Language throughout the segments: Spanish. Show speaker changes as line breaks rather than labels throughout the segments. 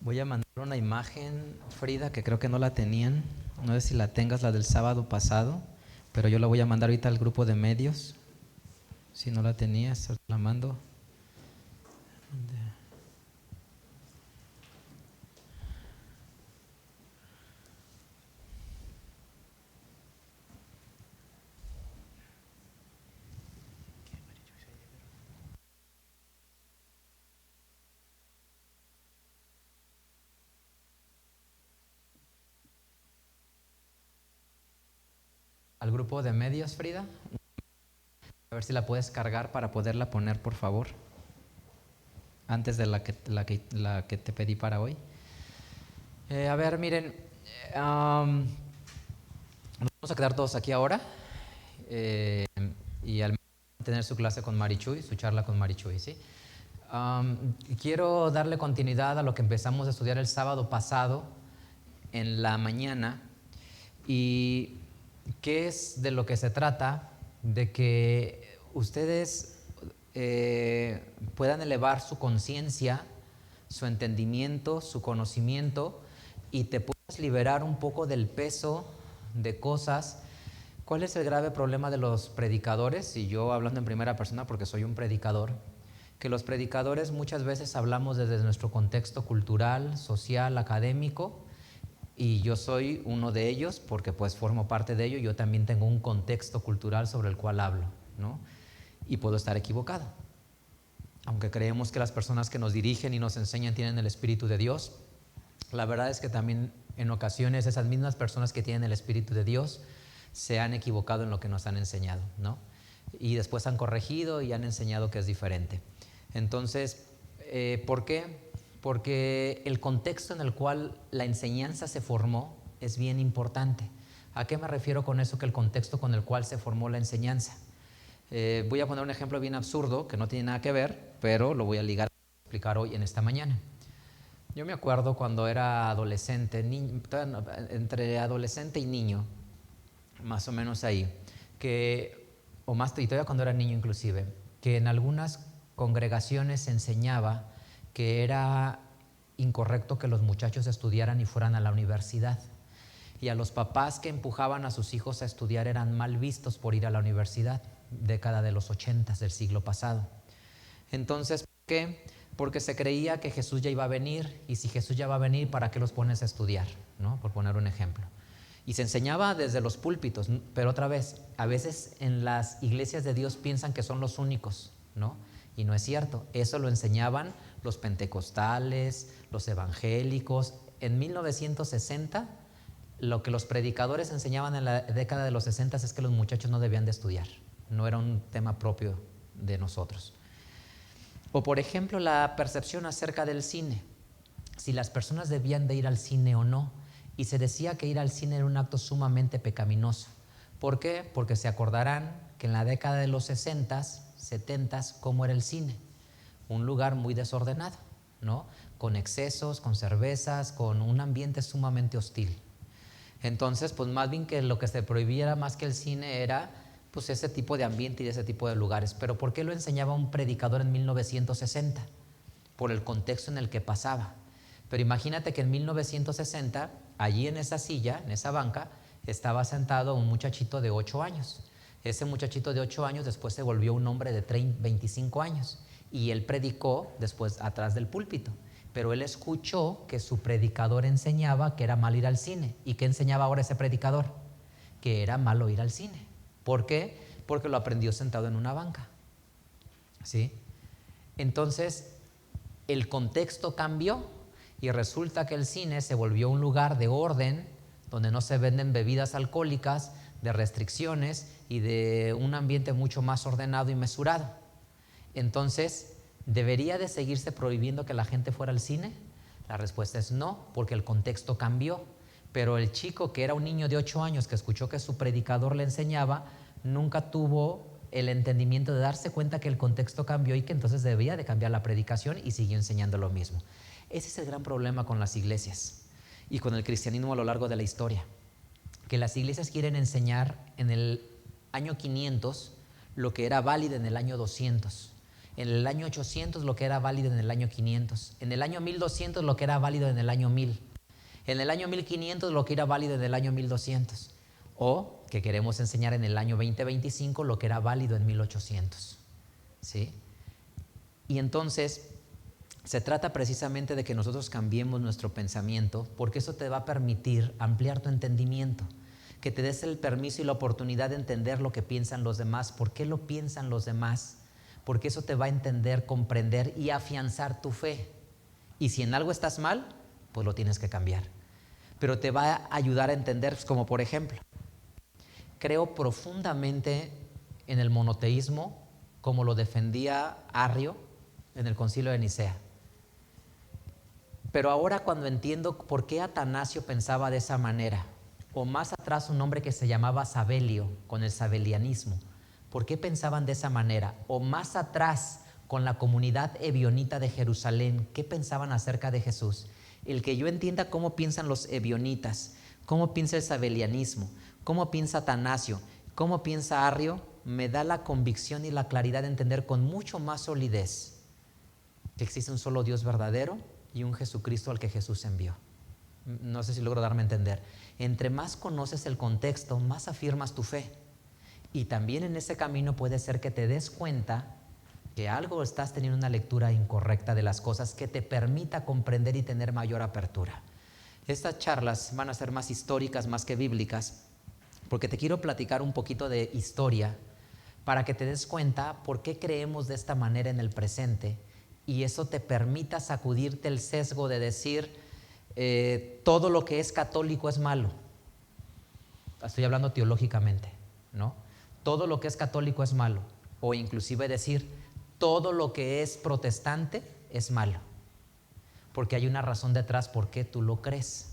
Voy a mandar una imagen, Frida, que creo que no la tenían. No sé si la tengas, la del sábado pasado, pero yo la voy a mandar ahorita al grupo de medios. Si no la tenías, la mando. Al grupo de medios, Frida. A ver si la puedes cargar para poderla poner, por favor. Antes de la que te pedí para hoy. A ver, miren. Nos vamos a quedar todos aquí ahora. Y al tener su clase con Marichuy, su charla con Marichuy, ¿sí? Quiero darle continuidad a lo que empezamos a estudiar el sábado pasado en la mañana. ¿Y qué es de lo que se trata? De que ustedes puedan elevar su conciencia, su entendimiento, su conocimiento, y te puedas liberar un poco del peso de cosas. ¿Cuál es el grave problema de los predicadores? Y yo hablando en primera persona porque soy un predicador, que los predicadores muchas veces hablamos desde nuestro contexto cultural, social, académico, y yo soy uno de ellos porque pues formo parte de ello. Yo también tengo un contexto cultural sobre el cual hablo, ¿no? Y puedo estar equivocado. Aunque creemos que las personas que nos dirigen y nos enseñan tienen el Espíritu de Dios, la verdad es que también en ocasiones esas mismas personas que tienen el Espíritu de Dios se han equivocado en lo que nos han enseñado, ¿no? Y después han corregido y han enseñado que es diferente. Entonces, ¿por qué? Porque el contexto en el cual la enseñanza se formó es bien importante. ¿A qué me refiero con eso? Que el contexto con el cual se formó la enseñanza. Voy a poner un ejemplo bien absurdo que no tiene nada que ver, pero lo voy a ligar a explicar hoy en esta mañana. Yo me acuerdo cuando era adolescente, entre adolescente y niño, más o menos ahí, o más, y todavía cuando era niño inclusive, que en algunas congregaciones se enseñaba que era incorrecto que los muchachos estudiaran y fueran a la universidad. Y a los papás que empujaban a sus hijos a estudiar eran mal vistos por ir a la universidad, década de los 80 del siglo pasado. Entonces, ¿por qué? Porque se creía que Jesús ya iba a venir, y si Jesús ya va a venir, ¿para qué los pones a estudiar? ¿No? Por poner un ejemplo. Y se enseñaba desde los púlpitos, pero otra vez, a veces en las iglesias de Dios piensan que son los únicos, ¿no? Y no es cierto. Eso lo enseñaban los pentecostales, los evangélicos. En 1960, lo que los predicadores enseñaban en la década de los 60 es que los muchachos no debían de estudiar. No era un tema propio de nosotros. O por ejemplo, la percepción acerca del cine. Si las personas debían de ir al cine o no. Y se decía que ir al cine era un acto sumamente pecaminoso. ¿Por qué? Porque se acordarán que en la década de los 60s, 70s, ¿cómo era el cine? Un lugar muy desordenado, ¿no? Con excesos, con cervezas, con un ambiente sumamente hostil. Entonces, pues más bien que lo que se prohibiera más que el cine era pues ese tipo de ambiente y ese tipo de lugares. Pero ¿por qué lo enseñaba un predicador en 1960? Por el contexto en el que pasaba. Pero imagínate que en 1960, allí en esa silla, en esa banca, estaba sentado un muchachito de 8 años. Ese muchachito de 8 años después se volvió un hombre de 25 años. Y él predicó después atrás del púlpito. Pero él escuchó que su predicador enseñaba que era malo ir al cine. ¿Y qué enseñaba ahora ese predicador? Que era malo ir al cine. ¿Por qué? Porque lo aprendió sentado en una banca. ¿Sí? Entonces, el contexto cambió y resulta que el cine se volvió un lugar de orden, donde no se venden bebidas alcohólicas, de restricciones y de un ambiente mucho más ordenado y mesurado. Entonces, ¿debería de seguirse prohibiendo que la gente fuera al cine? La respuesta es no, porque el contexto cambió. Pero el chico, que era un niño de 8 años que escuchó que su predicador le enseñaba, nunca tuvo el entendimiento de darse cuenta que el contexto cambió y que entonces debía de cambiar la predicación, y siguió enseñando lo mismo. Ese es el gran problema con las iglesias y con el cristianismo a lo largo de la historia, que las iglesias quieren enseñar en el año 500 lo que era válido en el año 200. en el año 800 lo que era válido en el año 500, en el año 1200 lo que era válido en el año 1000, en el año 1500 lo que era válido en el año 1200, o que queremos enseñar en el año 2025 lo que era válido en 1800, ¿sí? Y entonces se trata precisamente de que nosotros cambiemos nuestro pensamiento, porque eso te va a permitir ampliar tu entendimiento, que te des el permiso y la oportunidad de entender lo que piensan los demás, por qué lo piensan los demás, porque eso te va a entender, comprender y afianzar tu fe. Y si en algo estás mal, pues lo tienes que cambiar. Pero te va a ayudar a entender, como por ejemplo, creo profundamente en el monoteísmo, como lo defendía Arrio en el Concilio de Nicea. Pero ahora cuando entiendo por qué Atanasio pensaba de esa manera, o más atrás un hombre que se llamaba Sabelio, con el sabelianismo, ¿por qué pensaban de esa manera? O más atrás con la comunidad ebionita de Jerusalén, ¿qué pensaban acerca de Jesús? El que yo entienda cómo piensan los ebionitas, cómo piensa el sabelianismo, cómo piensa Atanasio, cómo piensa Arrio, me da la convicción y la claridad de entender con mucho más solidez que existe un solo Dios verdadero y un Jesucristo al que Jesús envió. No sé si logro darme a entender. Entre más conoces el contexto, más afirmas tu fe. Y también en ese camino puede ser que te des cuenta que algo estás teniendo una lectura incorrecta de las cosas que te permita comprender y tener mayor apertura. Estas charlas van a ser más históricas más que bíblicas, porque te quiero platicar un poquito de historia para que te des cuenta por qué creemos de esta manera en el presente, y eso te permita sacudirte el sesgo de decir todo lo que es católico es malo. Estoy hablando teológicamente, ¿no? Todo lo que es católico es malo, o inclusive decir todo lo que es protestante es malo, porque hay una razón detrás por qué tú lo crees.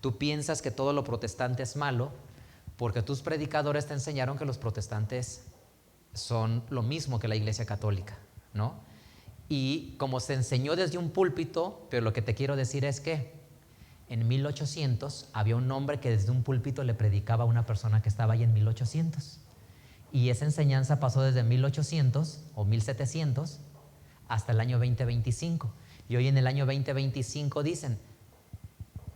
Tú piensas que todo lo protestante es malo porque tus predicadores te enseñaron que los protestantes son lo mismo que la Iglesia Católica, ¿no? Y como se enseñó desde un púlpito, pero lo que te quiero decir es que en 1800 había un hombre que desde un púlpito le predicaba a una persona que estaba ahí en 1800. Y esa enseñanza pasó desde 1800 o 1700 hasta el año 2025. Y hoy en el año 2025 dicen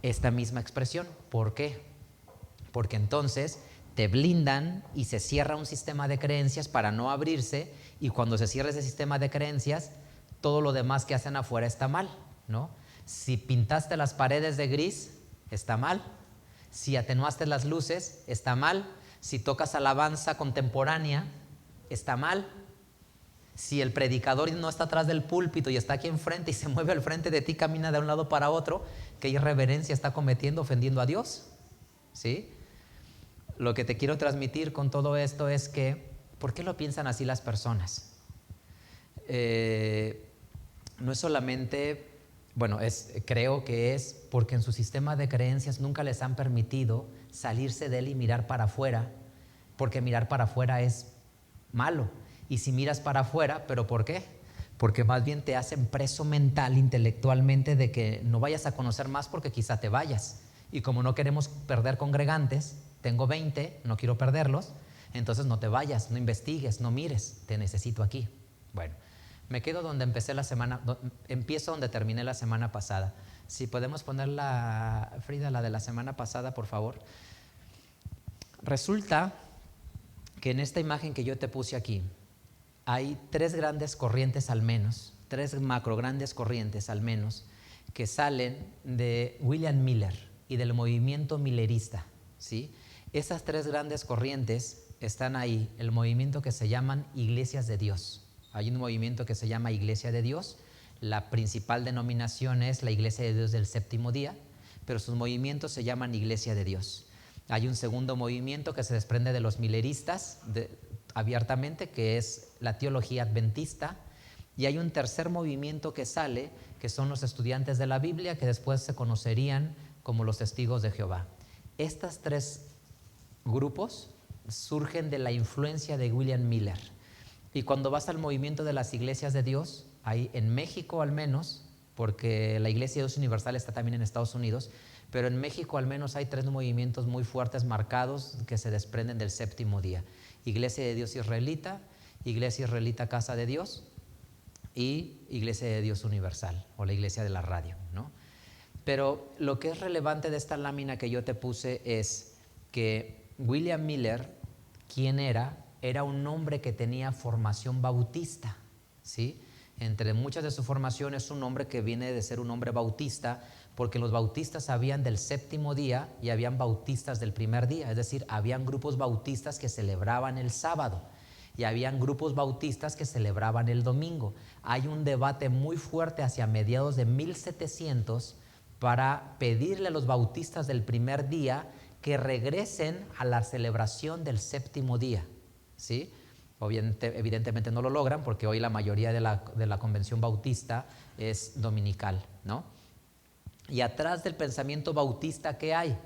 esta misma expresión. ¿Por qué? Porque entonces te blindan y se cierra un sistema de creencias para no abrirse, y cuando se cierra ese sistema de creencias, todo lo demás que hacen afuera está mal, ¿no? Si pintaste las paredes de gris, está mal. Si atenuaste las luces, está mal. Si tocas alabanza contemporánea, está mal. Si el predicador no está atrás del púlpito y está aquí enfrente y se mueve al frente de ti, camina de un lado para otro, ¿qué irreverencia está cometiendo, ofendiendo a Dios? ¿Sí? Lo que te quiero transmitir con todo esto es que, ¿por qué lo piensan así las personas? No es solamente, bueno, creo que es porque en su sistema de creencias nunca les han permitido salirse de él y mirar para afuera, porque mirar para afuera es malo. Y si miras para afuera, ¿pero por qué? Porque más bien te hacen preso mental, intelectualmente, de que no vayas a conocer más porque quizá te vayas. Y como no queremos perder congregantes, tengo 20, no quiero perderlos, entonces no te vayas, no investigues, no mires, te necesito aquí. Bueno, me quedo donde empiezo donde terminé la semana pasada. Si podemos poner Frida, la de la semana pasada, por favor. Resulta que en esta imagen que yo te puse aquí, hay tres grandes corrientes al menos, tres macro grandes corrientes al menos, que salen de William Miller y del movimiento millerista, ¿sí? Esas tres grandes corrientes están ahí, el movimiento que se llaman iglesias de Dios. Hay un movimiento que se llama Iglesia de Dios, la principal denominación es la Iglesia de Dios del Séptimo Día, pero sus movimientos se llaman Iglesia de Dios. Hay un segundo movimiento que se desprende de los milleristas abiertamente, que es la teología adventista, y hay un tercer movimiento que sale, que son los estudiantes de la Biblia, que después se conocerían como los testigos de Jehová. Estos tres grupos surgen de la influencia de William Miller. Y cuando vas al movimiento de las iglesias de Dios, hay en México al menos, porque la Iglesia de Dios Universal está también en Estados Unidos, pero en México al menos hay tres movimientos muy fuertes marcados que se desprenden del Séptimo Día. Iglesia de Dios Israelita, Iglesia Israelita Casa de Dios y Iglesia de Dios Universal o la Iglesia de la Radio, ¿no? Pero lo que es relevante de esta lámina que yo te puse es que William Miller, ¿quién era? Era un hombre que tenía formación bautista, ¿sí? Entre muchas de su formación es un hombre que viene de ser un hombre bautista, porque los bautistas habían del séptimo día y habían bautistas del primer día, es decir, habían grupos bautistas que celebraban el sábado y habían grupos bautistas que celebraban el domingo. Hay un debate muy fuerte hacia mediados de 1700 para pedirle a los bautistas del primer día que regresen a la celebración del séptimo día, ¿sí? Evidentemente no lo logran porque hoy la mayoría de la convención bautista es dominical, ¿no? Y atrás del pensamiento bautista, ¿qué hay?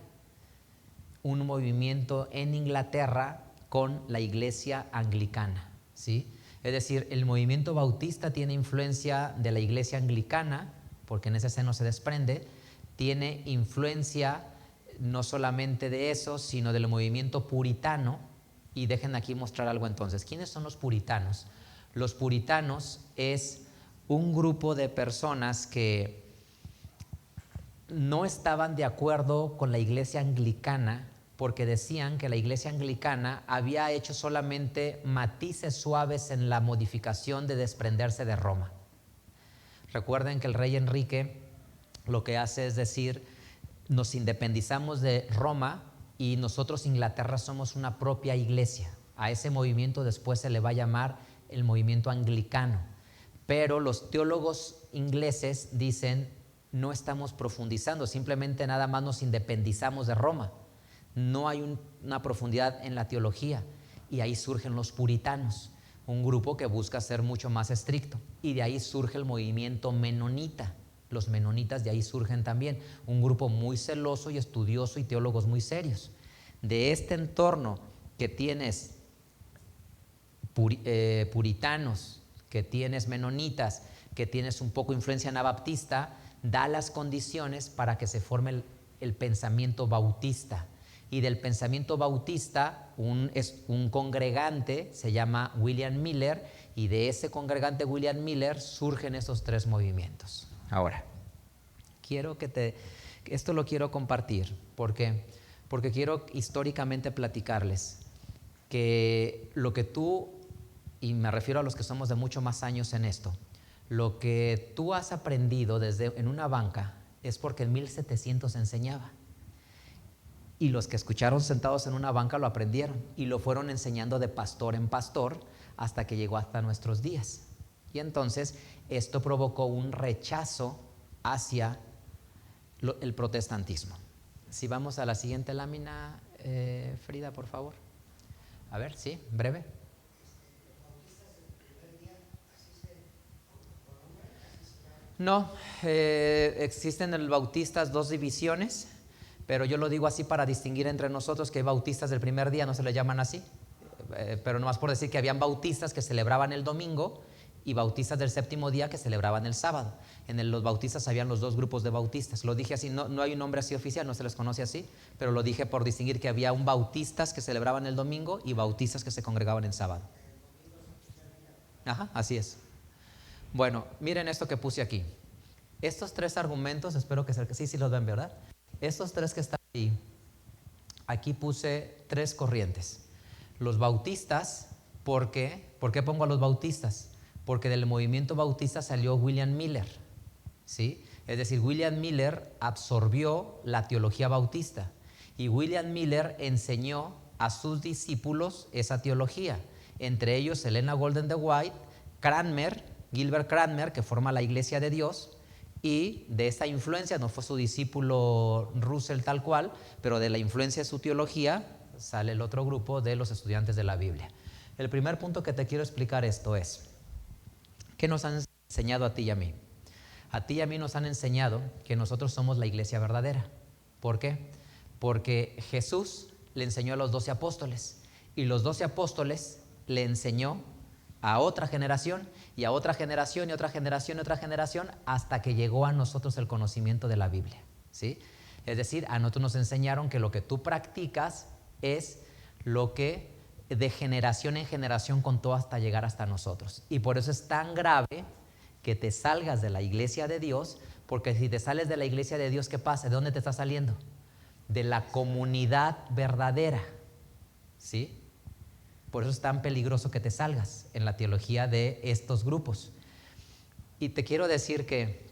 Un movimiento en Inglaterra con la iglesia anglicana, ¿sí? Es decir, el movimiento bautista tiene influencia de la iglesia anglicana, porque en ese seno se desprende, tiene influencia no solamente de eso, sino del movimiento puritano. Y dejen aquí mostrar algo entonces. ¿Quiénes son los puritanos? Los puritanos es un grupo de personas que no estaban de acuerdo con la iglesia anglicana porque decían que la iglesia anglicana había hecho solamente matices suaves en la modificación de desprenderse de Roma. Recuerden que el rey Enrique lo que hace es decir, nos independizamos de Roma y nosotros Inglaterra somos una propia iglesia. A ese movimiento después se le va a llamar el movimiento anglicano. Pero los teólogos ingleses dicen, no estamos profundizando, simplemente nada más nos independizamos de Roma. No hay una profundidad en la teología. Y ahí surgen los puritanos, un grupo que busca ser mucho más estricto. Y de ahí surge el movimiento menonita. Los menonitas de ahí surgen también, un grupo muy celoso y estudioso y teólogos muy serios. De este entorno que tienes puritanos, que tienes menonitas, que tienes un poco influencia anabaptista, da las condiciones para que se forme el pensamiento bautista. Y del pensamiento bautista, un congregante se llama William Miller, y de ese congregante William Miller surgen esos tres movimientos. Ahora, esto lo quiero compartir porque quiero históricamente platicarles que lo que tú, y me refiero a los que somos de mucho más años en esto, lo que tú has aprendido en una banca es porque en 1700 se enseñaba. Y los que escucharon sentados en una banca lo aprendieron y lo fueron enseñando de pastor en pastor hasta que llegó hasta nuestros días. Y entonces esto provocó un rechazo hacia el protestantismo. Si vamos a la siguiente lámina, Frida, por favor. A ver, sí, breve. No, existen en el bautistas dos divisiones, pero yo lo digo así para distinguir entre nosotros que hay bautistas del primer día, no se les llaman así, pero nomás por decir que habían bautistas que celebraban el domingo y bautistas del séptimo día que celebraban el sábado. Los bautistas habían los dos grupos de bautistas. Lo dije así, no hay un nombre así oficial, no se les conoce así, pero lo dije por distinguir que había bautistas que celebraban el domingo y bautistas que se congregaban el sábado. Ajá, así es. Bueno, miren esto que puse aquí. Estos tres argumentos, espero que sí los ven, ¿verdad? Estos tres que están ahí, aquí puse tres corrientes. Los bautistas, ¿por qué? ¿Por qué pongo a los bautistas? Porque del movimiento bautista salió William Miller, ¿sí? Es decir, William Miller absorbió la teología bautista y William Miller enseñó a sus discípulos esa teología, entre ellos Helena Golden de White, Gilbert Cranmer, que forma la Iglesia de Dios, y de esa influencia, no fue su discípulo Russell tal cual, pero de la influencia de su teología sale el otro grupo de los estudiantes de la Biblia. El primer punto que te quiero explicar esto es, ¿qué nos han enseñado a ti y a mí? A ti y a mí nos han enseñado que nosotros somos la iglesia verdadera. ¿Por qué? Porque Jesús le enseñó a los 12 apóstoles y los 12 apóstoles le enseñó a otra generación y a otra generación y otra generación y otra generación hasta que llegó a nosotros el conocimiento de la Biblia, ¿sí? Es decir, a nosotros nos enseñaron que lo que tú practicas es lo que de generación en generación contó hasta llegar hasta nosotros. Y por eso es tan grave que te salgas de la iglesia de Dios, porque si te sales de la iglesia de Dios, ¿qué pasa? ¿De dónde te estás saliendo? De la comunidad verdadera, ¿sí? Por eso es tan peligroso que te salgas en la teología de estos grupos. Y te quiero decir que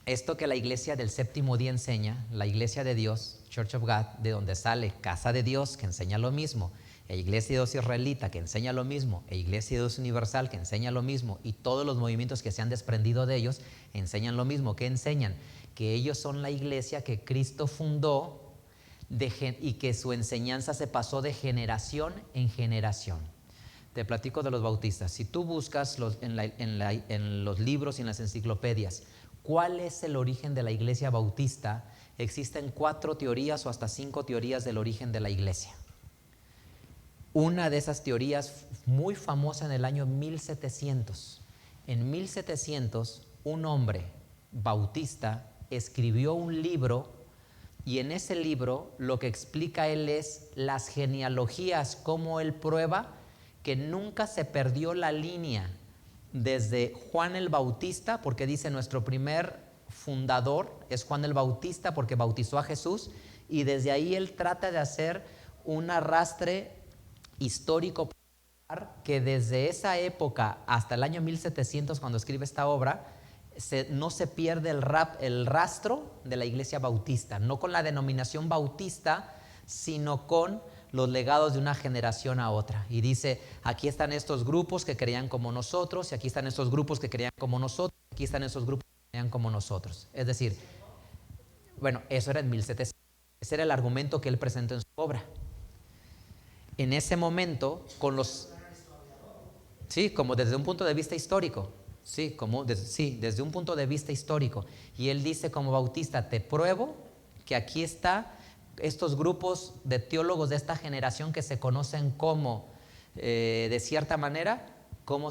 esto que la iglesia del séptimo día enseña, la iglesia de Dios, Church of God, de donde sale Casa de Dios, que enseña lo mismo, e Iglesia de Dios Israelita, que enseña lo mismo, e Iglesia de Dios Universal, que enseña lo mismo, y todos los movimientos que se han desprendido de ellos enseñan lo mismo. ¿Qué enseñan? Que ellos son la iglesia que Cristo fundó y que su enseñanza se pasó de generación en generación. Te platico de los bautistas. Si tú buscas en los libros y en las enciclopedias, ¿cuál es el origen de la iglesia bautista? Existen 4 teorías o hasta 5 teorías del origen de la iglesia. Una de esas teorías muy famosa en el año 1700. En 1700, un hombre bautista escribió un libro, y en ese libro lo que explica él es las genealogías, cómo él prueba que nunca se perdió la línea desde Juan el Bautista, porque dice nuestro primer fundador es Juan el Bautista porque bautizó a Jesús, y desde ahí él trata de hacer un arrastre histórico que desde esa época hasta el año 1700, cuando escribe esta obra, no se pierde el rastro de la iglesia bautista, no con la denominación bautista, sino con los legados de una generación a otra. Y dice, aquí están estos grupos que creían como nosotros, y aquí están estos grupos que creían como nosotros, aquí están estos grupos que creían como nosotros. Es decir, bueno, eso era en 1700. Ese era el argumento que él presentó en su obra. En ese momento, sí, como desde un punto de vista histórico, desde un punto de vista histórico. Y él dice como bautista, te pruebo que aquí está estos grupos de teólogos de esta generación que se conocen como, de cierta manera, cómo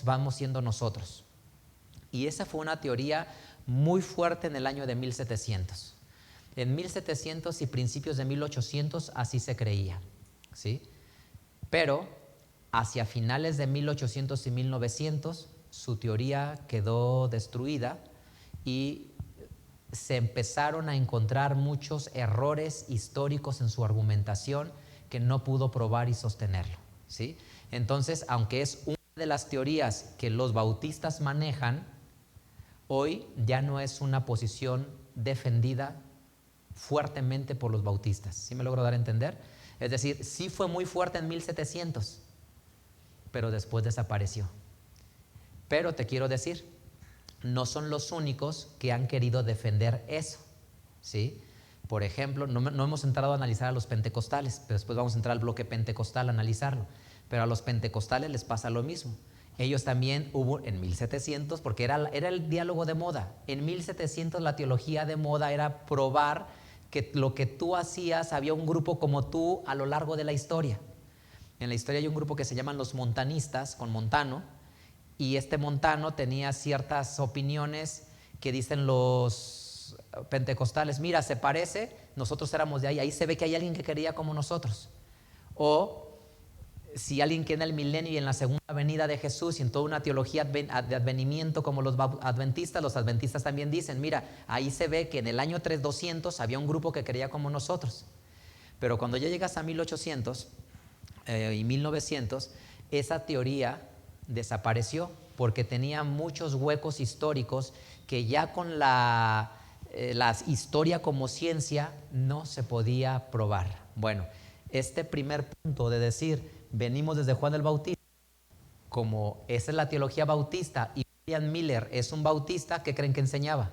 vamos siendo nosotros. Y esa fue una teoría muy fuerte en el año de 1700. En 1700 y principios de 1800 así se creía, ¿sí? Pero hacia finales de 1800 y 1900 su teoría quedó destruida y se empezaron a encontrar muchos errores históricos en su argumentación que no pudo probar y sostenerlo, ¿sí? Entonces, aunque es una de las teorías que los bautistas manejan, hoy ya no es una posición defendida fuertemente por los bautistas. ¿Sí me logro dar a entender? Es decir, sí fue muy fuerte en 1700, pero después desapareció. Pero te quiero decir, no son los únicos que han querido defender eso, ¿sí? Por ejemplo, no hemos entrado a analizar a los pentecostales, pero después vamos a entrar al bloque pentecostal a analizarlo. Pero a los pentecostales les pasa lo mismo. Ellos también hubo en 1700, porque era el diálogo de moda. En 1700 la teología de moda era probar que lo que tú hacías, había un grupo como tú a lo largo de la historia. En la historia hay un grupo que se llaman los montanistas, con Montano, y este Montano tenía ciertas opiniones que dicen los pentecostales, mira, se parece, nosotros éramos de ahí se ve que hay alguien que quería como nosotros. O si alguien quiere en el milenio y en la segunda venida de Jesús y en toda una teología de advenimiento como los adventistas también dicen, mira, ahí se ve que en el año 3200 había un grupo que creía como nosotros. Pero cuando ya llegas a 1800 y 1900, esa teoría desapareció porque tenía muchos huecos históricos que ya con la historia como ciencia no se podía probar. Bueno, este primer punto de decir venimos desde Juan el Bautista, como esa es la teología bautista y William Miller es un bautista, ¿qué creen que enseñaba?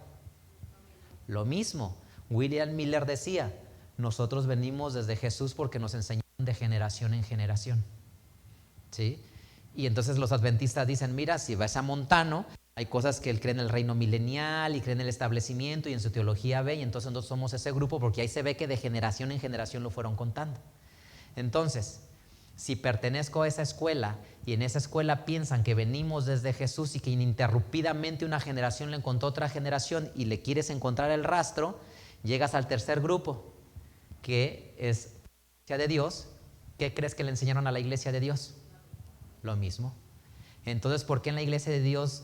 Lo mismo. William Miller decía, nosotros venimos desde Jesús porque nos enseñaron de generación en generación, ¿sí? Y entonces los adventistas dicen, mira, si vas a Montano, hay cosas que él cree en el reino milenial y cree en el establecimiento y en su teología ve, y entonces nosotros somos ese grupo porque ahí se ve que de generación en generación lo fueron contando. Entonces, si pertenezco a esa escuela y en esa escuela piensan que venimos desde Jesús y que ininterrumpidamente una generación le encontró a otra generación y le quieres encontrar el rastro, llegas al tercer grupo, que es la iglesia de Dios. ¿Qué crees que le enseñaron a la iglesia de Dios? Lo mismo. Entonces, ¿por qué en la iglesia de Dios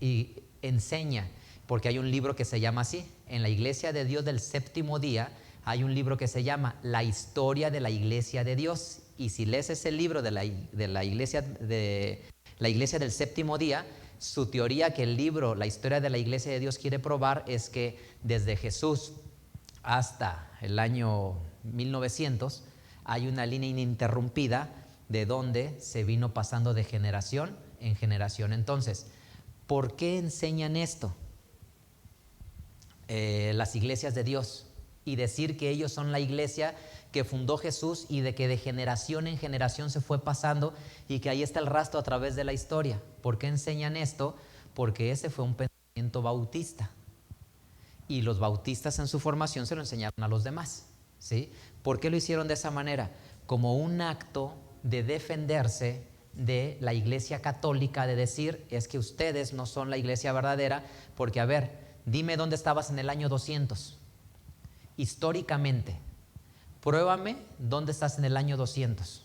y enseña, porque hay un libro que se llama así. En la Iglesia de Dios del Séptimo Día hay un libro que se llama La Historia de la Iglesia de Dios. Y si lees ese libro de la Iglesia del Séptimo Día, su teoría que el libro La Historia de la Iglesia de Dios quiere probar es que desde Jesús hasta el año 1900 hay una línea ininterrumpida de donde se vino pasando de generación en generación. Entonces, ¿por qué enseñan esto las iglesias de Dios? Y decir que ellos son la iglesia que fundó Jesús y de que de generación en generación se fue pasando y que ahí está el rastro a través de la historia. ¿Por qué enseñan esto? Porque ese fue un pensamiento bautista y los bautistas en su formación se lo enseñaron a los demás, ¿sí? ¿Por qué lo hicieron de esa manera? Como un acto de defenderse de la iglesia católica, de decir, es que ustedes no son la iglesia verdadera, porque a ver, dime dónde estabas en el año 200. Históricamente, pruébame dónde estás en el año 200.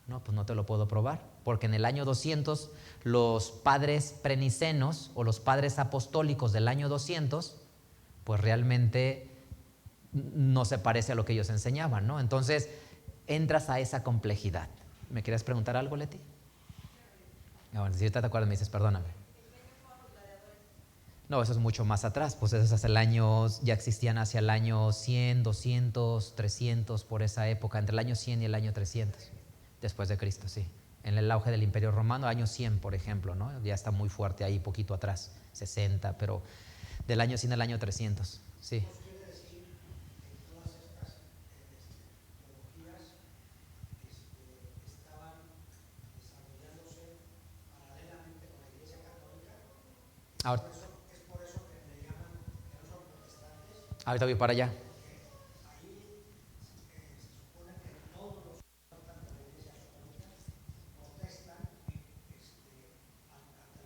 No, pues no te lo puedo probar, porque en el año 200 los padres prenicenos o los padres apostólicos del año 200, pues realmente no se parece a lo que ellos enseñaban, ¿no? Entonces, entras a esa complejidad. ¿Me querías preguntar algo, Leti? Bueno, si ahorita te acuerdas me dices, perdóname. No, eso es mucho más atrás, pues eso es hacia el año, ya existían hacia el año 100, 200, 300, por esa época, entre el año 100 y el año 300, después de Cristo, sí. En el auge del Imperio Romano, año 100, por ejemplo, ¿no? Ya está muy fuerte ahí, poquito atrás, 60, pero del año 100 al año 300, sí. Ahora, ahorita voy para allá.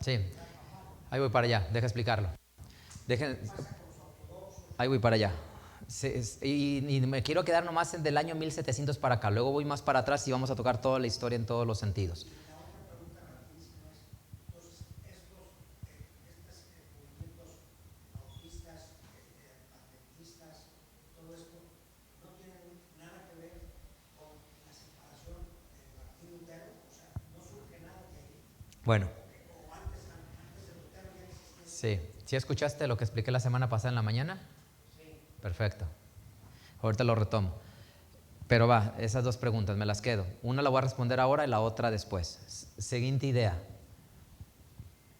Sí, ahí voy para allá, deja explicarlo. Ahí voy para allá. Y me quiero quedar nomás del año 1700 para acá, luego voy más para atrás y vamos a tocar toda la historia en todos los sentidos. Bueno, sí. ¿Sí escuchaste lo que expliqué la semana pasada en la mañana? Sí. Perfecto. Ahorita lo retomo. Pero va, esas dos preguntas me las quedo. Una la voy a responder ahora y la otra después. Siguiente idea.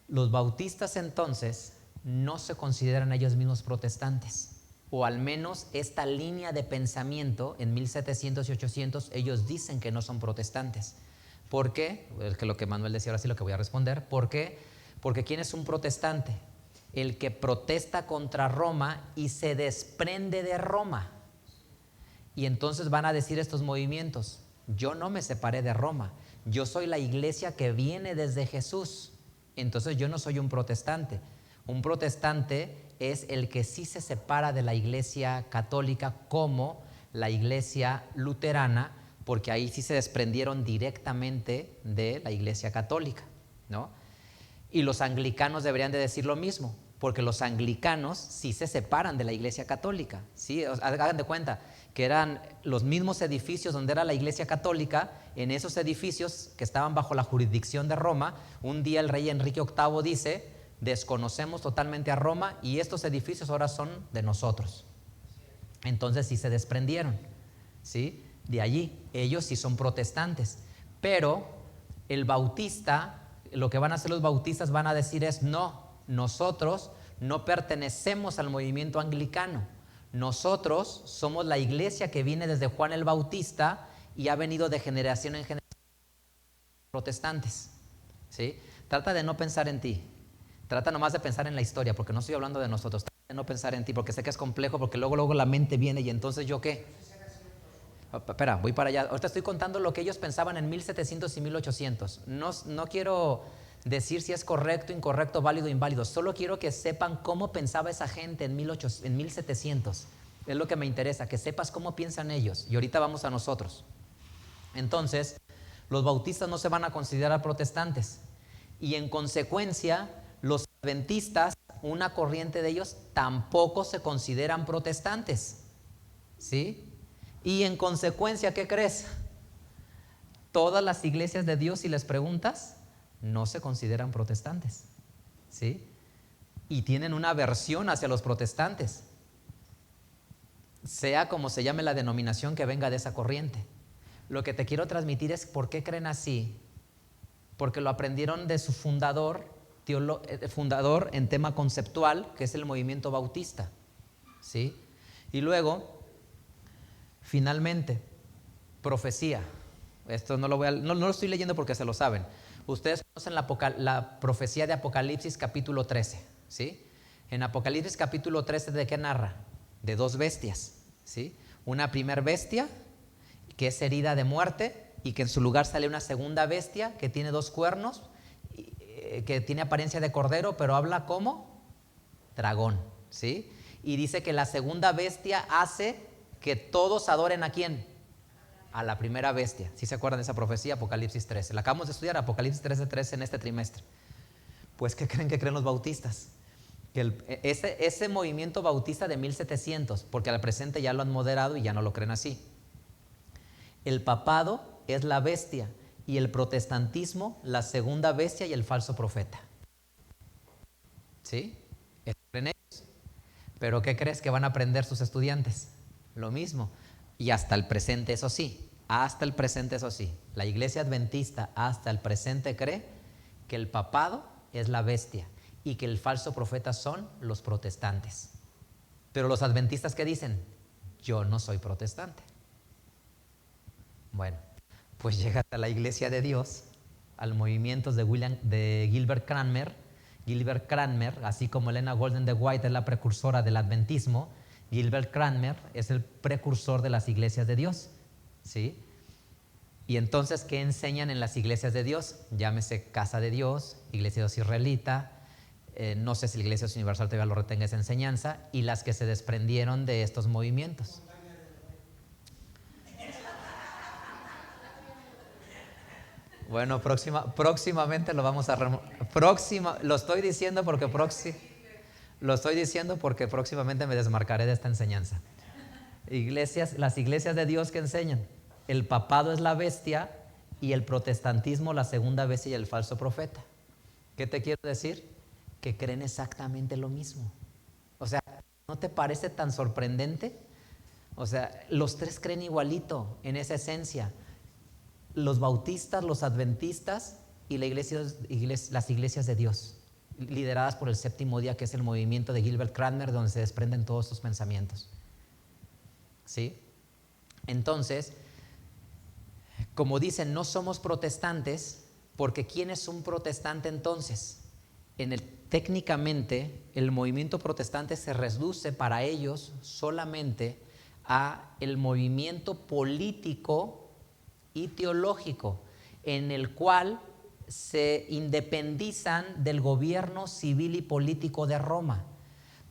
Los bautistas entonces no se consideran ellos mismos protestantes. O al menos esta línea de pensamiento en 1700 y 800 ellos dicen que no son protestantes. ¿Por qué? Es que lo que Manuel decía ahora sí lo que voy a responder. ¿Por qué? Porque ¿quién es un protestante? El que protesta contra Roma y se desprende de Roma. Y entonces van a decir estos movimientos, yo no me separé de Roma, yo soy la iglesia que viene desde Jesús. Entonces yo no soy un protestante. Un protestante es el que sí se separa de la iglesia católica como la iglesia luterana, porque ahí sí se desprendieron directamente de la iglesia católica, ¿no? Y los anglicanos deberían de decir lo mismo, porque los anglicanos sí se separan de la iglesia católica, ¿sí? Hagan de cuenta que eran los mismos edificios donde era la iglesia católica. En esos edificios que estaban bajo la jurisdicción de Roma, un día el rey Enrique VIII dice, desconocemos totalmente a Roma y estos edificios ahora son de nosotros. Entonces sí se desprendieron, ¿sí? De allí, ellos sí son protestantes, pero el bautista, lo que van a hacer los bautistas van a decir es, no, nosotros no pertenecemos al movimiento anglicano, nosotros somos la iglesia que viene desde Juan el Bautista y ha venido de generación en generación protestantes, ¿sí? Trata de no pensar en ti, trata nomás de pensar en la historia, porque no estoy hablando de nosotros, trata de no pensar en ti, porque sé que es complejo, porque luego la mente viene y entonces ¿yo qué? Espera, voy para allá. Ahorita estoy contando lo que ellos pensaban en 1700 y 1800. No quiero decir si es correcto, incorrecto, válido, inválido. Solo quiero que sepan cómo pensaba esa gente en 1700. Es lo que me interesa, que sepas cómo piensan ellos. Y ahorita vamos a nosotros. Entonces, los bautistas no se van a considerar protestantes. Y en consecuencia, los adventistas, una corriente de ellos, tampoco se consideran protestantes, ¿sí? Y en consecuencia, ¿qué crees? Todas las iglesias de Dios, si les preguntas, no se consideran protestantes, ¿sí? Y tienen una aversión hacia los protestantes, sea como se llame la denominación que venga de esa corriente. Lo que te quiero transmitir es por qué creen así. Porque lo aprendieron de su fundador en tema conceptual, que es el movimiento bautista, ¿sí? Y luego, finalmente, profecía. Esto no lo estoy leyendo porque se lo saben. Ustedes conocen la profecía de Apocalipsis capítulo 13, ¿sí? En Apocalipsis capítulo 13, ¿de qué narra? De dos bestias, ¿sí? Una primer bestia que es herida de muerte y que en su lugar sale una segunda bestia que tiene dos cuernos, que tiene apariencia de cordero, pero habla como dragón, ¿sí? Y dice que la segunda bestia hace que todos adoren ¿a quién? A la primera bestia. ¿Sí se acuerdan de esa profecía? Apocalipsis 13. La acabamos de estudiar, Apocalipsis 13 en este trimestre. Pues, ¿qué creen que creen los bautistas? Que ese movimiento bautista de 1700, porque al presente ya lo han moderado y ya no lo creen así. El papado es la bestia y el protestantismo la segunda bestia y el falso profeta. ¿Sí? Eso creen ellos. Pero ¿qué crees que van a aprender sus estudiantes? Lo mismo. Y hasta el presente, eso sí. Hasta el presente, eso sí. La iglesia adventista hasta el presente cree que el papado es la bestia y que el falso profeta son los protestantes. Pero los adventistas, ¿qué dicen? Yo no soy protestante. Bueno, pues llegas a la Iglesia de Dios, al movimiento de Gilbert Cranmer. Gilbert Cranmer, así como Elena Golden de White es la precursora del adventismo, Gilbert Cranmer es el precursor de las iglesias de Dios, ¿sí? Y entonces, ¿qué enseñan en las iglesias de Dios? Llámese Casa de Dios, Iglesia de Dios Israelita, no sé si la Iglesia Universal todavía lo retenga esa enseñanza, y las que se desprendieron de estos movimientos. Bueno, próximamente lo vamos a lo estoy diciendo porque próximamente me desmarcaré de esta enseñanza. Las iglesias de Dios que enseñan, el papado es la bestia y el protestantismo la segunda bestia y el falso profeta. ¿Qué te quiero decir? Que creen exactamente lo mismo. O sea, ¿no te parece tan sorprendente? O sea, los tres creen igualito en esa esencia. Los bautistas, los adventistas y las iglesias de Dios, lideradas por el Séptimo Día, que es el movimiento de Gilbert Cranmer, donde se desprenden todos estos pensamientos. ¿Sí? Entonces, como dicen, no somos protestantes, porque ¿quién es un protestante entonces? Técnicamente, el movimiento protestante se reduce para ellos solamente a el movimiento político y teológico, en el cual se independizan del gobierno civil y político de Roma,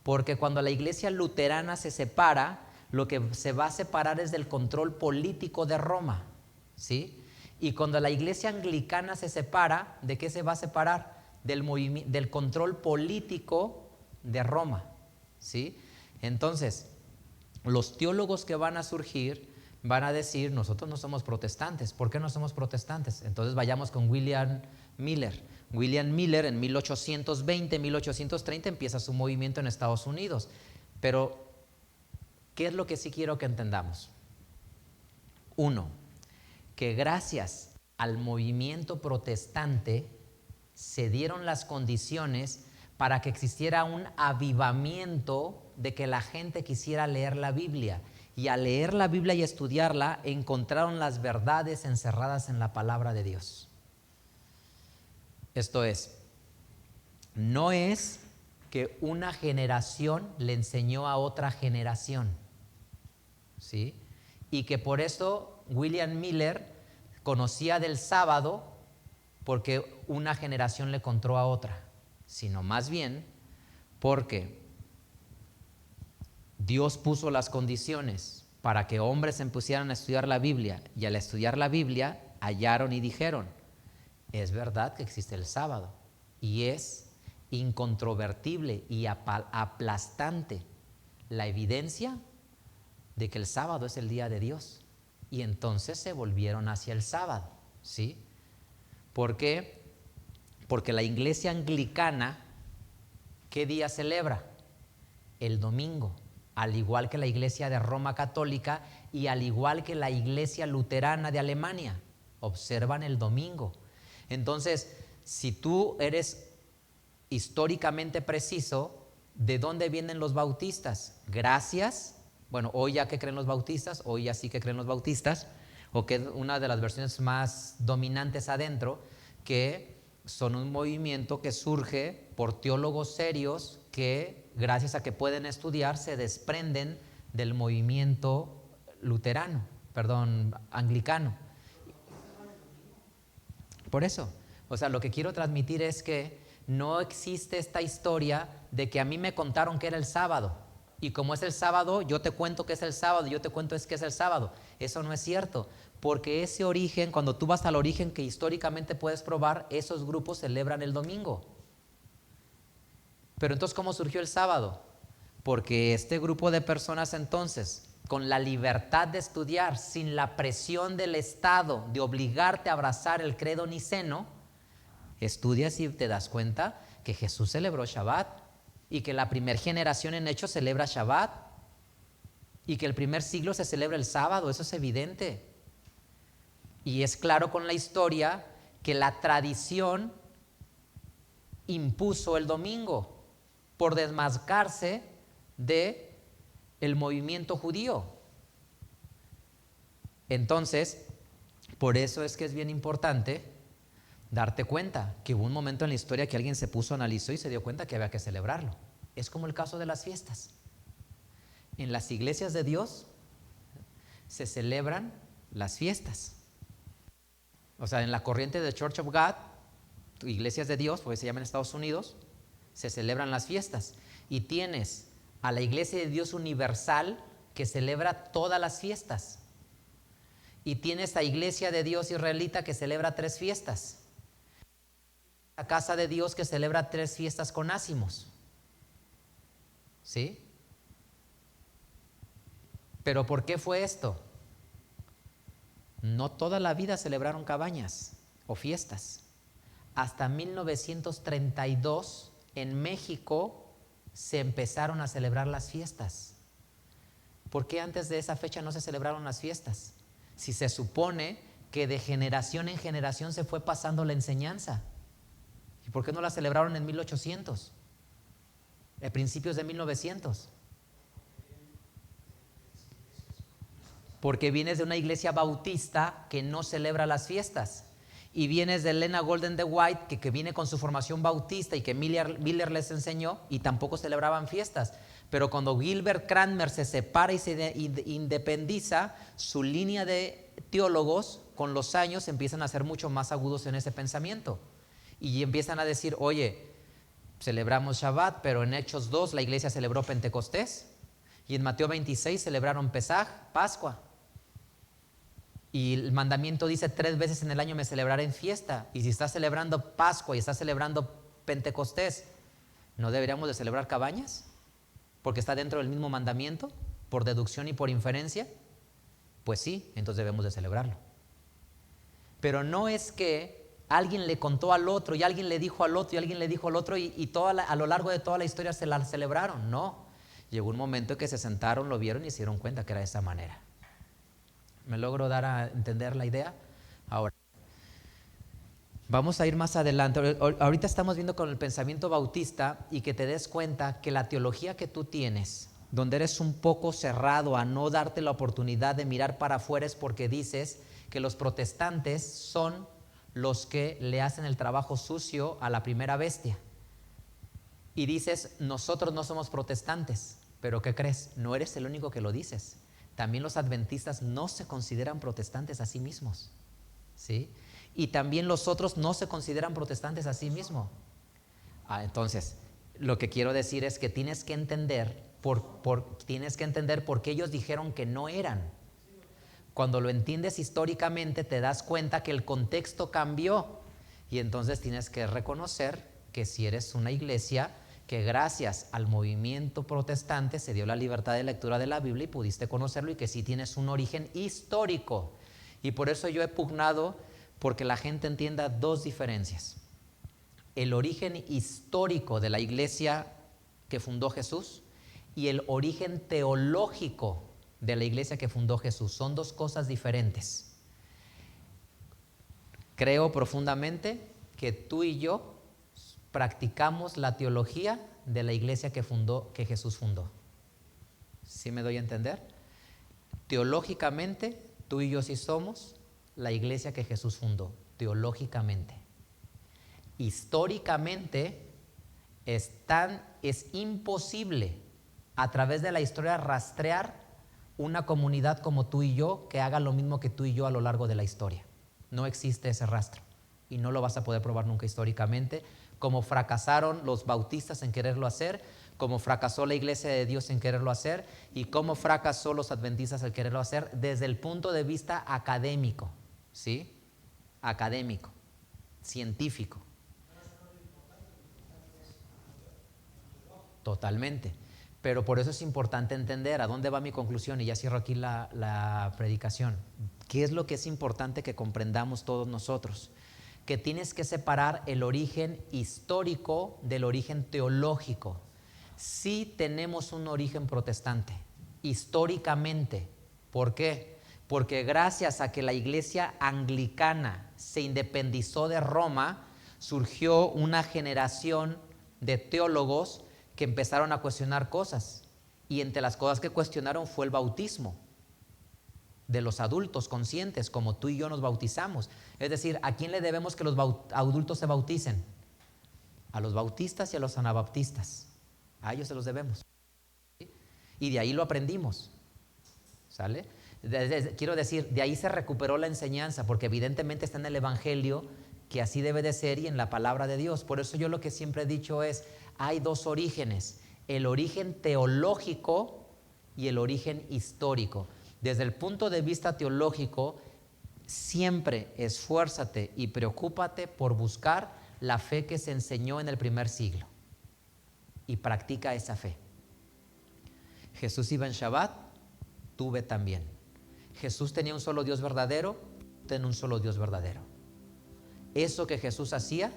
porque cuando la iglesia luterana se separa, lo que se va a separar es del control político de Roma, ¿sí? Y cuando la iglesia anglicana se separa, ¿de qué se va a separar? Del control político de Roma, ¿sí? Entonces, los teólogos que van a surgir van a decir, nosotros no somos protestantes. ¿Por qué no somos protestantes? Entonces vayamos con William Miller. William Miller en 1820, 1830 empieza su movimiento en Estados Unidos. Pero, ¿qué es lo que sí quiero que entendamos? Uno, que gracias al movimiento protestante se dieron las condiciones para que existiera un avivamiento de que la gente quisiera leer la Biblia. Y al leer la Biblia y estudiarla, encontraron las verdades encerradas en la palabra de Dios. Esto es, no es que una generación le enseñó a otra generación, ¿sí? Y que por eso William Miller conocía del sábado porque una generación le contó a otra, sino más bien porque Dios puso las condiciones para que hombres se pusieran a estudiar la Biblia, y al estudiar la Biblia hallaron y dijeron, es verdad que existe el sábado, y es incontrovertible y aplastante la evidencia de que el sábado es el día de Dios. Y entonces se volvieron hacia el sábado, ¿sí? ¿Por qué? Porque la iglesia anglicana, ¿qué día celebra? El domingo, al igual que la iglesia de Roma católica y al igual que la iglesia luterana de Alemania, observan el domingo. Entonces, si tú eres históricamente preciso, ¿de dónde vienen los bautistas? Gracias, bueno, hoy ya que creen los bautistas, hoy ya sí que creen los bautistas, o que es una de las versiones más dominantes adentro, que son un movimiento que surge por teólogos serios que, gracias a que pueden estudiar, se desprenden del movimiento anglicano. Por eso, o sea, lo que quiero transmitir es que no existe esta historia de que a mí me contaron que era el sábado y como es el sábado, yo te cuento que es el sábado y yo te cuento que es el sábado. Eso no es cierto, porque ese origen, cuando tú vas al origen que históricamente puedes probar, esos grupos celebran el domingo. Pero entonces, ¿cómo surgió el sábado? Porque este grupo de personas entonces, con la libertad de estudiar, sin la presión del Estado de obligarte a abrazar el credo niceno, estudias y te das cuenta que Jesús celebró Shabbat y que la primera generación en Hechos celebra Shabbat y que el primer siglo se celebra el sábado. Eso es evidente. Y es claro con la historia que la tradición impuso el domingo por desmarcarse de el movimiento judío. Entonces, por eso es que es bien importante darte cuenta que hubo un momento en la historia que alguien se puso, analizó y se dio cuenta que había que celebrarlo. Es como el caso de las fiestas. En las iglesias de Dios se celebran las fiestas. O sea, en la corriente de Church of God, iglesias de Dios, porque se llama en Estados Unidos, se celebran las fiestas. Y tienes a la iglesia de Dios universal que celebra todas las fiestas. Y tienes a iglesia de Dios israelita que celebra 3 fiestas. La casa de Dios que celebra 3 fiestas con ácimos. ¿Sí? ¿Pero por qué fue esto? No toda la vida celebraron cabañas o fiestas. Hasta 1932 en México se empezaron a celebrar las fiestas. ¿Por qué antes de esa fecha no se celebraron las fiestas? Si se supone que de generación en generación se fue pasando la enseñanza. ¿Y por qué no la celebraron en 1800? A principios de 1900. Porque vienes de una iglesia bautista que no celebra las fiestas. Y vienes de Elena Golden de White, que viene con su formación bautista y que Miller les enseñó y tampoco celebraban fiestas. Pero cuando Gilbert Cranmer se separa y se independiza, su línea de teólogos con los años empiezan a ser mucho más agudos en ese pensamiento. Y empiezan a decir, oye, celebramos Shabbat, pero en Hechos 2 la iglesia celebró Pentecostés. Y en Mateo 26 celebraron Pesaj, Pascua. Y el mandamiento dice 3 veces en el año me celebraré en fiesta. Y si estás celebrando Pascua y estás celebrando Pentecostés, ¿no deberíamos de celebrar cabañas? Porque está dentro del mismo mandamiento, por deducción y por inferencia. Pues sí, entonces debemos de celebrarlo. Pero no es que alguien le contó al otro y alguien le dijo al otro y alguien le dijo al otro y a lo largo de toda la historia se la celebraron. No, llegó un momento en que se sentaron, lo vieron y se dieron cuenta que era de esa manera. ¿Me logro dar a entender la idea? Ahora, vamos a ir más adelante. Ahorita estamos viendo con el pensamiento bautista y que te des cuenta que la teología que tú tienes, donde eres un poco cerrado a no darte la oportunidad de mirar para afuera, es porque dices que los protestantes son los que le hacen el trabajo sucio a la primera bestia. Y dices, nosotros no somos protestantes. Pero ¿qué crees? No eres el único que lo dices. También los adventistas no se consideran protestantes a sí mismos, ¿sí? Y también los otros no se consideran protestantes a sí mismos. Entonces, lo que quiero decir es que tienes que entender por qué ellos dijeron que no eran. Cuando lo entiendes históricamente, te das cuenta que el contexto cambió. Y entonces tienes que reconocer que si eres una iglesia que gracias al movimiento protestante se dio la libertad de lectura de la Biblia y pudiste conocerlo, y que sí tienes un origen histórico. Y por eso yo he pugnado porque la gente entienda dos diferencias: el origen histórico de la iglesia que fundó Jesús y el origen teológico de la iglesia que fundó Jesús. Son dos cosas diferentes. Creo profundamente que tú y yo practicamos la teología de la iglesia que Jesús fundó. ¿Sí me doy a entender? Teológicamente, tú y yo sí somos la iglesia que Jesús fundó, teológicamente. Históricamente, es imposible a través de la historia rastrear una comunidad como tú y yo que haga lo mismo que tú y yo a lo largo de la historia. No existe ese rastro y no lo vas a poder probar nunca históricamente. Como fracasaron los bautistas en quererlo hacer, como fracasó la Iglesia de Dios en quererlo hacer, y como fracasó los adventistas en quererlo hacer desde el punto de vista académico, ¿sí? Académico, científico. Totalmente. Pero por eso es importante entender a dónde va mi conclusión, y ya cierro aquí la predicación. ¿Qué es lo que es importante que comprendamos todos nosotros? Que tienes que separar el origen histórico del origen teológico. Sí tenemos un origen protestante, históricamente. ¿Por qué? Porque gracias a que la iglesia anglicana se independizó de Roma, surgió una generación de teólogos que empezaron a cuestionar cosas, y entre las cosas que cuestionaron fue el bautismo de los adultos conscientes, como tú y yo nos bautizamos. Es decir, ¿a quién le debemos que los adultos se bauticen? A los bautistas y a los anabaptistas. A ellos se los debemos. ¿Sí? Y de ahí lo aprendimos. ¿Sale? Quiero decir, de ahí se recuperó la enseñanza, porque evidentemente está en el Evangelio que así debe de ser y en la palabra de Dios. Por eso yo lo que siempre he dicho es: hay dos orígenes, el origen teológico y el origen histórico. Desde el punto de vista teológico, siempre esfuérzate y preocúpate por buscar la fe que se enseñó en el primer siglo y practica esa fe. Jesús iba en Shabbat, tú ve también. Jesús tenía un solo Dios verdadero, ten un solo Dios verdadero. Eso que Jesús hacía,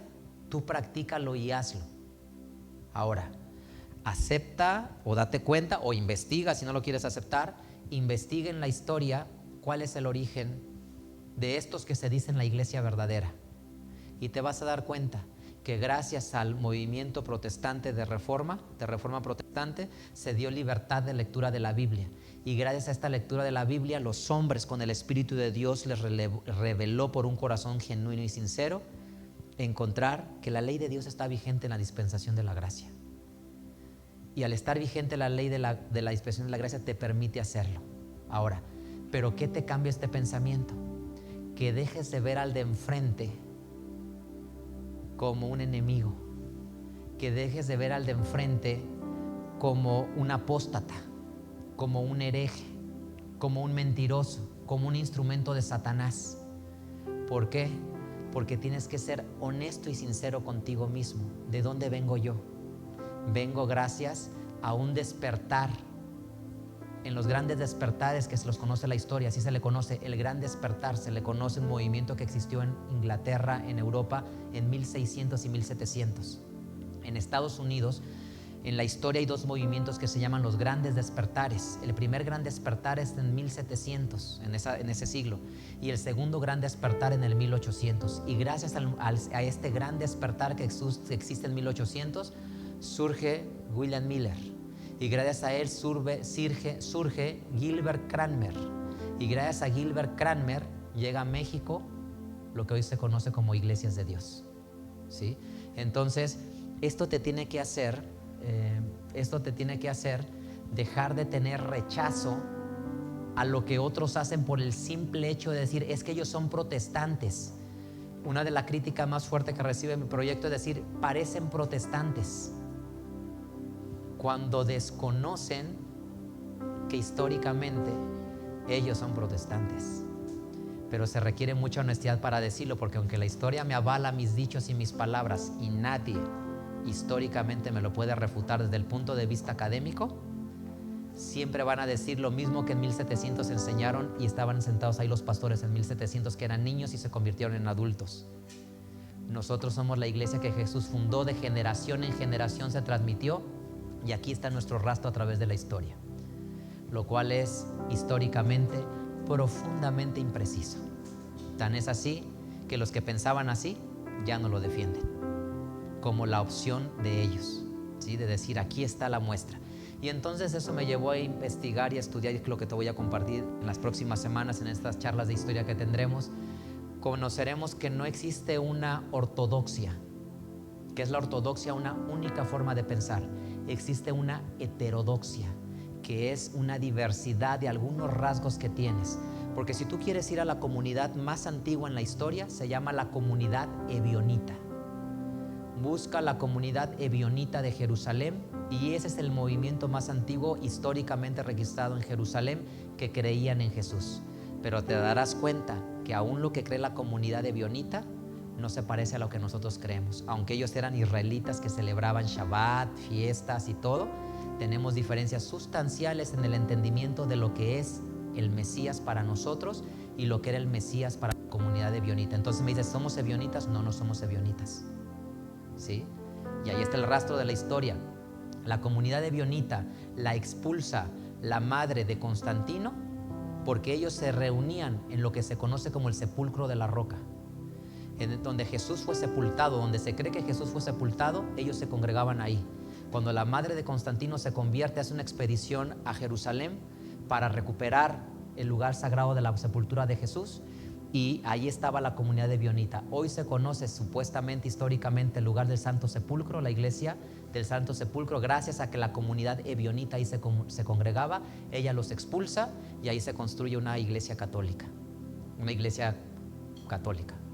tú practícalo y hazlo. Ahora, acepta o date cuenta o investiga, si no lo quieres aceptar, investiga en la historia cuál es el origen de estos que se dicen la iglesia verdadera. Y te vas a dar cuenta que gracias al movimiento protestante de reforma protestante, se dio libertad de lectura de la Biblia. Y gracias a esta lectura de la Biblia, los hombres con el Espíritu de Dios les reveló por un corazón genuino y sincero encontrar que la ley de Dios está vigente en la dispensación de la gracia. Y al estar vigente la ley de la dispensación de la gracia, te permite hacerlo. Ahora, ¿pero qué te cambia este pensamiento? Que dejes de ver al de enfrente como un enemigo, que dejes de ver al de enfrente como un apóstata, como un hereje, como un mentiroso, como un instrumento de Satanás. ¿Por qué? Porque tienes que ser honesto y sincero contigo mismo. ¿De dónde vengo yo? Vengo gracias a un despertar. En los grandes despertares que se los conoce la historia, así se le conoce el gran despertar, se le conoce un movimiento que existió en Inglaterra, en Europa, en 1600 y 1700. En Estados Unidos, en la historia hay dos movimientos que se llaman los grandes despertares. El primer gran despertar es en 1700, en ese siglo, y el segundo gran despertar en el 1800. Y gracias a este gran despertar que existe en 1800, surge William Miller. Y gracias a él surge Gilbert Cranmer. Y gracias a Gilbert Cranmer llega a México lo que hoy se conoce como Iglesias de Dios. ¿Sí? Entonces, esto te tiene que hacer dejar de tener rechazo a lo que otros hacen por el simple hecho de decir: es que ellos son protestantes. Una de las críticas más fuertes que recibe mi proyecto es decir: parecen protestantes, cuando desconocen que históricamente ellos son protestantes. Pero se requiere mucha honestidad para decirlo, porque aunque la historia me avala mis dichos y mis palabras, y nadie históricamente me lo puede refutar desde el punto de vista académico, siempre van a decir lo mismo que en 1700 enseñaron y estaban sentados ahí los pastores en 1700, que eran niños y se convirtieron en adultos. Nosotros somos la iglesia que Jesús fundó, de generación en generación se transmitió, y aquí está nuestro rastro a través de la historia, lo cual es históricamente profundamente impreciso. Tan es así que los que pensaban así ya no lo defienden como la opción de ellos, ¿sí? De decir, aquí está la muestra. Y entonces eso me llevó a investigar y a estudiar, y es lo que te voy a compartir en las próximas semanas en estas charlas de historia que tendremos. Conoceremos que no existe una ortodoxia. ¿Qué es la ortodoxia? Una única forma de pensar. Existe una heterodoxia, que es una diversidad de algunos rasgos que tienes. Porque si tú quieres ir a la comunidad más antigua en la historia, se llama la comunidad ebionita. Busca la comunidad ebionita de Jerusalén, y ese es el movimiento más antiguo históricamente registrado en Jerusalén, que creían en Jesús. Pero te darás cuenta que aún lo que cree la comunidad ebionita no se parece a lo que nosotros creemos. Aunque ellos eran israelitas que celebraban Shabbat, fiestas y todo, tenemos diferencias sustanciales en el entendimiento de lo que es el Mesías para nosotros y lo que era el Mesías para la comunidad ebionita. Entonces me dices, ¿somos ebionitas? No, no somos ebionitas, ¿sí? Y ahí está el rastro de la historia. La comunidad ebionita la expulsa la madre de Constantino, porque ellos se reunían en lo que se conoce como el sepulcro de la roca, en donde Jesús fue sepultado, donde se cree que Jesús fue sepultado, ellos se congregaban ahí. Cuando la madre de Constantino se convierte, hace una expedición a Jerusalén para recuperar el lugar sagrado de la sepultura de Jesús, y ahí estaba la comunidad ebionita. Hoy se conoce supuestamente, históricamente, el lugar del Santo Sepulcro, la iglesia del Santo Sepulcro, gracias a que la comunidad ebionita ahí se congregaba. Ella los expulsa y ahí se construye una iglesia católica,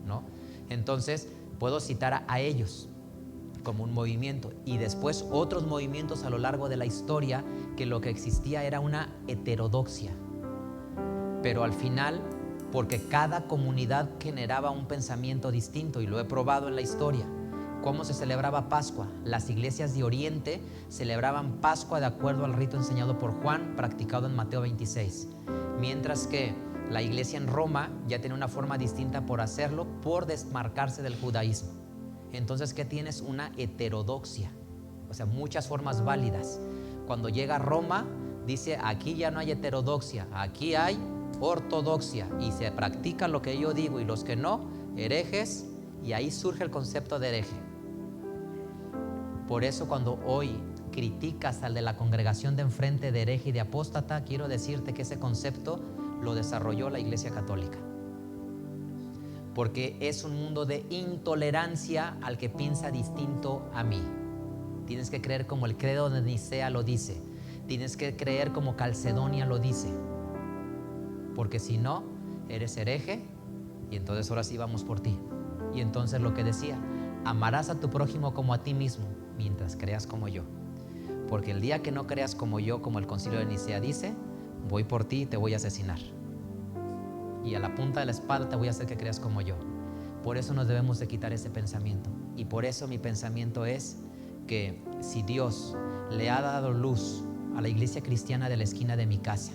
¿no? Entonces puedo citar a ellos como un movimiento, y después otros movimientos a lo largo de la historia, que lo que existía era una heterodoxia, pero al final, porque cada comunidad generaba un pensamiento distinto, y lo he probado en la historia. ¿Cómo se celebraba Pascua? Las iglesias de Oriente celebraban Pascua de acuerdo al rito enseñado por Juan, practicado en Mateo 26, mientras que la iglesia en Roma ya tenía una forma distinta por hacerlo, por desmarcarse del judaísmo. Entonces, ¿qué tienes? Una heterodoxia, o sea, muchas formas válidas. Cuando llega a Roma, dice, aquí ya no hay heterodoxia, aquí hay ortodoxia, y se practica lo que yo digo, y los que no, herejes, y ahí surge el concepto de hereje. Por eso cuando hoy criticas al de la congregación de enfrente de hereje y de apóstata, quiero decirte que ese concepto lo desarrolló la Iglesia Católica, porque es un mundo de intolerancia al que piensa distinto a mí. Tienes que creer como el credo de Nicea lo dice, tienes que creer como Calcedonia lo dice, porque si no, eres hereje, y entonces ahora sí vamos por ti. Y entonces lo que decía, amarás a tu prójimo como a ti mismo, mientras creas como yo. Porque el día que no creas como yo, como el concilio de Nicea dice, voy por ti y te voy a asesinar, y a la punta de la espada te voy a hacer que creas como yo. Por eso nos debemos de quitar ese pensamiento. Y por eso mi pensamiento es que si Dios le ha dado luz a la iglesia cristiana de la esquina de mi casa,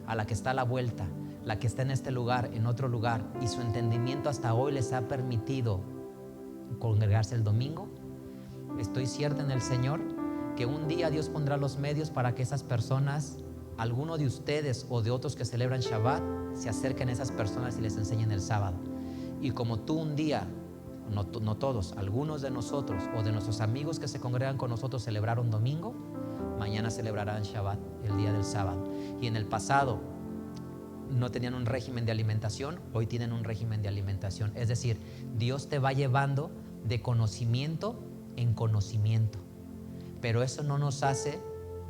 a la que está a la vuelta, la que está en este lugar, en otro lugar, y su entendimiento hasta hoy les ha permitido congregarse el domingo, estoy cierta en el Señor que un día Dios pondrá los medios para que esas personas, alguno de ustedes o de otros que celebran Shabbat, se acerquen a esas personas y les enseñen el sábado. Y como tú un día, no todos, algunos de nosotros o de nuestros amigos que se congregan con nosotros celebraron domingo, mañana celebrarán Shabbat, el día del sábado. Y en el pasado no tenían un régimen de alimentación, hoy tienen un régimen de alimentación. Es decir, Dios te va llevando de conocimiento en conocimiento, pero eso no nos hace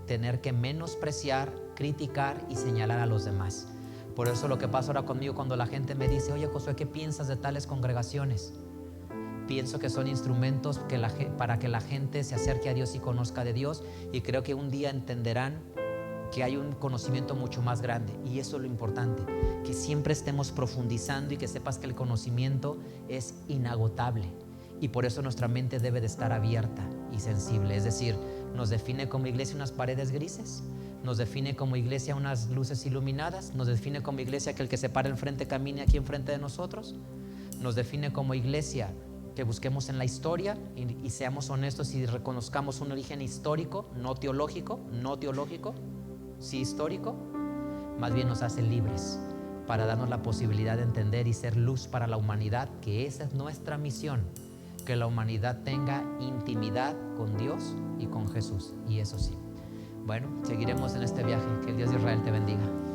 tener que menospreciar, criticar y señalar a los demás. Por eso lo que pasa ahora conmigo cuando la gente me dice, oye Josué, ¿qué piensas de tales congregaciones? Pienso que son instrumentos para que la gente se acerque a Dios y conozca de Dios, y creo que un día entenderán que hay un conocimiento mucho más grande, y eso es lo importante, que siempre estemos profundizando y que sepas que el conocimiento es inagotable Y por eso nuestra mente debe de estar abierta y sensible. Es decir, nos define como iglesia unas paredes grises, nos define como iglesia unas luces iluminadas, nos define como iglesia que el que se para enfrente camine aquí enfrente de nosotros, nos define como iglesia que busquemos en la historia y seamos honestos y reconozcamos un origen histórico, no teológico, sí histórico. Más bien nos hace libres para darnos la posibilidad de entender y ser luz para la humanidad, que esa es nuestra misión, que la humanidad tenga intimidad con Dios y con Jesús. Y eso sí. Bueno, seguiremos en este viaje. Que el Dios de Israel te bendiga.